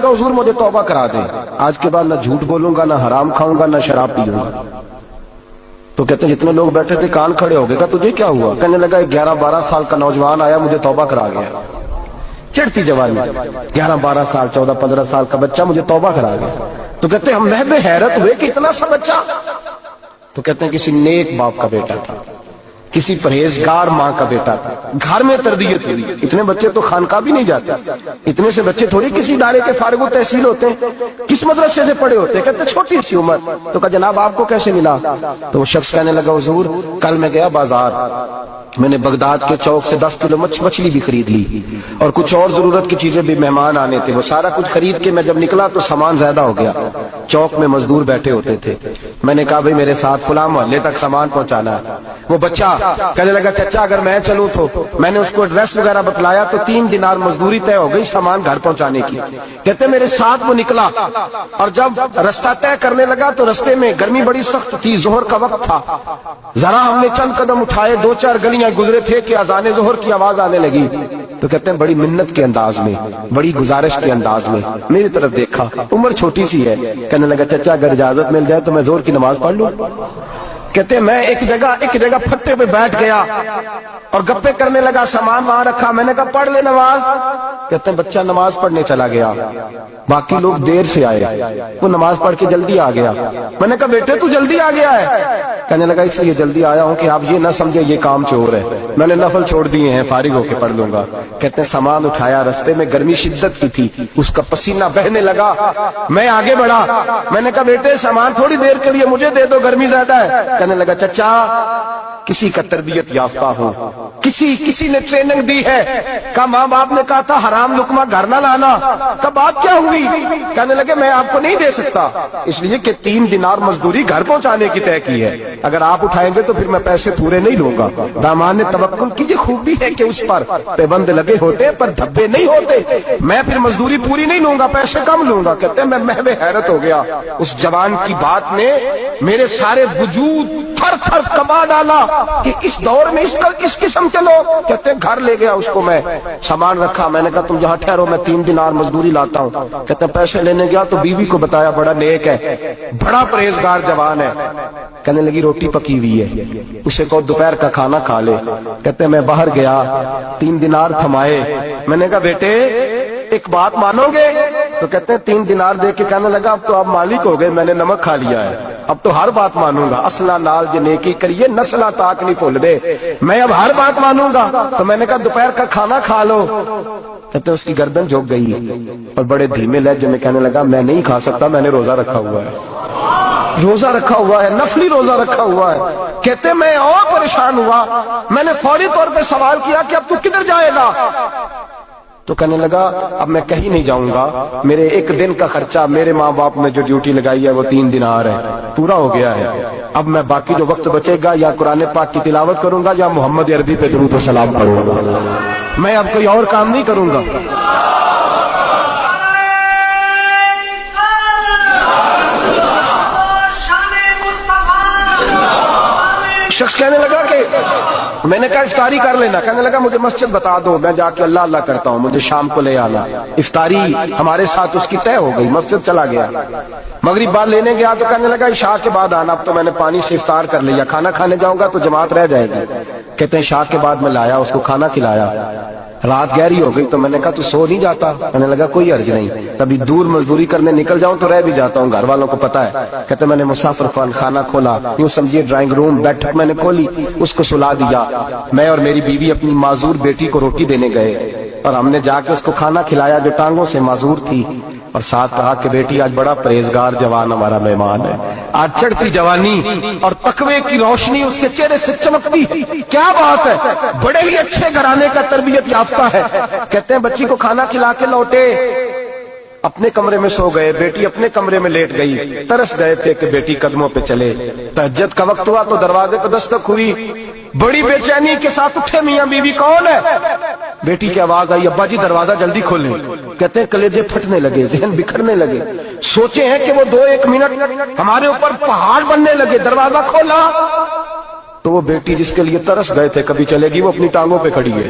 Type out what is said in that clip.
لگا حضور مجھے توبہ کرا دیں، آج کے بعد نہ جھوٹ بولوں گا، نہ حرام کھاؤں گا، نہ شراب پیوں گا۔ تو کہتے ہیں جتنے لوگ بیٹھے تھے کان کھڑے ہو گئے، کہا تجھے کیا ہوا؟ کہنے لگا 11-12 سال کا نوجوان آیا مجھے توبہ کرا گیا، چڑھتی جوانی، 11-12 سال 14-15 سال کا بچہ مجھے توبہ کرا گیا۔ تو کہتے ہیں ہم محب حیرت ہوئے کہ اتنا سا بچہ؟ تو کہتے ہیں کسی نیک باپ کا بیٹا تھا، کسی پرہیزگار ماں کا بیٹا تھا، گھر میں تربیت ہوئی۔ اتنے بچے تو خانقاہ بھی نہیں جاتے، اتنے سے بچے تھوڑی کسی ادارے کے فارغ التحصیل ہوتے ہیں، کس مدرسے سے پڑھے ہوتے ہیں؟ کہتے چھوٹی سی عمر۔ تو کہا جناب آپ کو کیسے ملا؟ تو وہ شخص کہنے لگا حضور کل میں گیا بازار، میں نے بغداد کے چوک سے 10 کلو مچھلی بھی خرید لی اور کچھ اور ضرورت کی چیزیں بھی، مہمان آنے تھے، وہ سارا کچھ خرید کے میں جب نکلا تو سامان زیادہ ہو گیا۔ چوک میں مزدور بیٹھے ہوتے تھے، میں نے کہا بھئی میرے ساتھ فلاں محلے تک سامان پہنچانا ہے۔ وہ بچہ کہنے لگا چچا اگر میں چلوں تو، میں نے اس کو ایڈریس وغیرہ بتلایا تو 3 دینار مزدوری طے ہو گئی سامان گھر پہنچانے کی۔ کہتے میرے ساتھ وہ نکلا اور جب رستہ طے کرنے لگا تو رستے میں گرمی بڑی سخت تھی، ظہر کا وقت تھا، ذرا ہم نے چند قدم اٹھائے، 2-4 گلیاں گزرے تھے کہ اذان ظہر کی آواز آنے لگی۔ تو کہتے ہیں بڑی منت کے انداز میں، بڑی گزارش کے انداز میں میری طرف دیکھا، عمر چھوٹی سی ہے، کہنے لگا چچا اگر اجازت مل جائے تو میں ظہر کی نماز پڑھ لوں۔ کہتے ہیں میں ایک جگہ پھٹے پہ بیٹھ گیا اور گپے کرنے لگا، سامان وہاں رکھا، میں نے کہا پڑھ لے نماز۔ کہتے ہیں بچہ نماز پڑھنے چلا گیا، باقی لوگ دیر سے آئے، وہ نماز پڑھ کے جلدی آ گیا۔ میں نے کہا بیٹے تو جلدی آ گیا ہے؟ کہنے لگا اس لیے جلدی آیا ہوں کہ آپ یہ نہ سمجھے یہ کام چور ہے، میں نے نفل چھوڑ دیے ہیں، فارغ ہو کے پڑھ لوں گا۔ کہتے ہیں سامان اٹھایا، رستے میں گرمی شدت کی تھی، اس کا پسینہ بہنے لگا، میں آگے بڑھا، میں نے کہا بیٹے سامان تھوڑی دیر کے لیے مجھے دے دو، گرمی زیادہ ہے۔ کہنے لگا چچا کسی کا تربیت یافتہ ہو، کسی نے ٹریننگ دی ہے، کہا ماں باپ نے کہا تھا حرام لقمہ گھر نہ لانا، کہا بات کیا ہوئی؟ کہنے لگے میں آپ کو نہیں دے سکتا، اس لیے کہ 3 دینار مزدوری گھر پہنچانے کی طے کی ہے، اگر آپ اٹھائیں گے تو پھر میں پیسے پورے نہیں لوں گا۔ دامان نے توکل کی یہ خوبی ہے کہ اس پر پابند لگے ہوتے پر دھبے نہیں ہوتے، میں پھر مزدوری پوری نہیں لوں گا، پیسے کم لوں گا۔ کہتے ہیں میں محو حیرت ہو گیا، اس جوان کی بات نے میرے سارے وجود تھر تھر کما ڈالا کہ اس دور میں اس قسم کے لوگ۔ کہتے ہیں گھر لے گیا اس کو، میں سامان رکھا، میں نے کہا تم جہاں ٹھہرو میں 3 دینار مزدوری لاتا ہوں۔ کہتے ہیں پیسے لینے گیا تو بیوی کو بتایا بڑا نیک ہے، بڑا پرہیزگار جوان ہے۔ کہنے لگی روٹی پکی ہوئی ہے، اسے کہو دوپہر کا کھانا کھا لے۔ کہتے ہیں میں باہر گیا، 3 دینار تھمائے، میں نے کہا بیٹے ایک بات مانو گے؟ تو کہتے ہیں 3 دینار دے کے کہنے لگا اب تو آپ مالک ہو گئے، میں نے نمک کھا لیا ہے، اب تو ہر بات مانوں گا، اصلہ نال جو نیکی کریے نسلہ تاک نہیں بھول دے، میں اب ہر بات مانوں گا۔ تو میں نے کہا دوپہر کا کھانا کھا لو۔ کہتے ہیں اس کی گردن جھک گئی اور بڑے دھیمے لہجے میں کہنے لگا میں نہیں کھا سکتا، میں نے روزہ رکھا ہوا ہے، روزہ رکھا ہوا ہے، نفلی روزہ رکھا ہوا ہے۔ کہتے ہیں میں اور پریشان ہوا، میں نے فوری طور پہ سوال کیا کہ اب تو کدھر جائے گا؟ تو کہنے لگا اب میں کہیں نہیں جاؤں گا، میرے 1 دن کا خرچہ میرے ماں باپ نے جو ڈیوٹی لگائی ہے وہ 3 دینار ہے، پورا ہو گیا ہے، اب میں باقی جو وقت بچے گا یا قرآن پاک کی تلاوت کروں گا یا محمد عربی پہ درود و سلام پڑھوں گا، میں اب کوئی اور کام نہیں کروں گا۔ شخص کہنے لگا کہ میں نے کہا افطاری کر لینا، کہنے لگا مجھے مسجد بتا دو، میں جا کے اللہ اللہ کرتا ہوں، مجھے شام کو لے آنا۔ افطاری ہمارے ساتھ اس کی طے ہو گئی، مسجد چلا گیا، مغرب بعد لینے گیا تو کہنے لگا عشاء کے بعد آنا، اب تو میں نے پانی سے افطار کر لیا، کھانا کھانے جاؤں گا تو جماعت رہ جائے گی۔ کہتے ہیں عشاء کے بعد میں لایا، اس کو کھانا کھلایا، رات گہری ہو گئی تو میں نے کہا تو سو نہیں جاتا؟ کہنے لگا کوئی حرج نہیں، کبھی دور مزدوری کرنے نکل جاؤں تو رہ بھی جاتا ہوں، گھر والوں کو پتا ہے۔ کہتے میں نے مسافر خانہ کھولا، یوں سمجھیے ڈرائنگ روم بیٹھک میں نے کھولی، اس کو سلا دیا، میں اور میری بیوی اپنی معذور بیٹی کو روٹی دینے گئے اور ہم نے جا کے اس کو کھانا کھلایا جو ٹانگوں سے معذور تھی، اور ساتھ کہا کہ بیٹی آج بڑا پرہیزگار جوان ہمارا مہمان ہے، آج چڑھتی جوانی اور تقوی کی روشنی اس کے چہرے سے چمکتی، کیا بات ہے، بڑے ہی اچھے گھرانے کا تربیت یافتہ ہے۔ کہتے ہیں بچی کو کھانا کھلا کے لوٹے، اپنے کمرے میں سو گئے، بیٹی اپنے کمرے میں لیٹ گئی، ترس گئے تھے کہ بیٹی قدموں پہ چلے۔ تہجد کا وقت ہوا تو دروازے پہ دستک ہوئی، بڑی بے چینی کے ساتھ اٹھے میاں بیوی، کون ہے؟ بیٹی کی آواز آئی ابا جی دروازہ جلدی کھولیں۔ کہتے ہیں کلیجے پھٹنے لگے، ذہن بکھرنے لگے، سوچے ہیں کہ وہ 2-1 منٹ ہمارے اوپر پہاڑ بننے لگے، دروازہ کھولا تو وہ بیٹی جس کے لیے ترس گئے تھے کبھی چلے گی، وہ اپنی ٹانگوں پہ کھڑی ہے،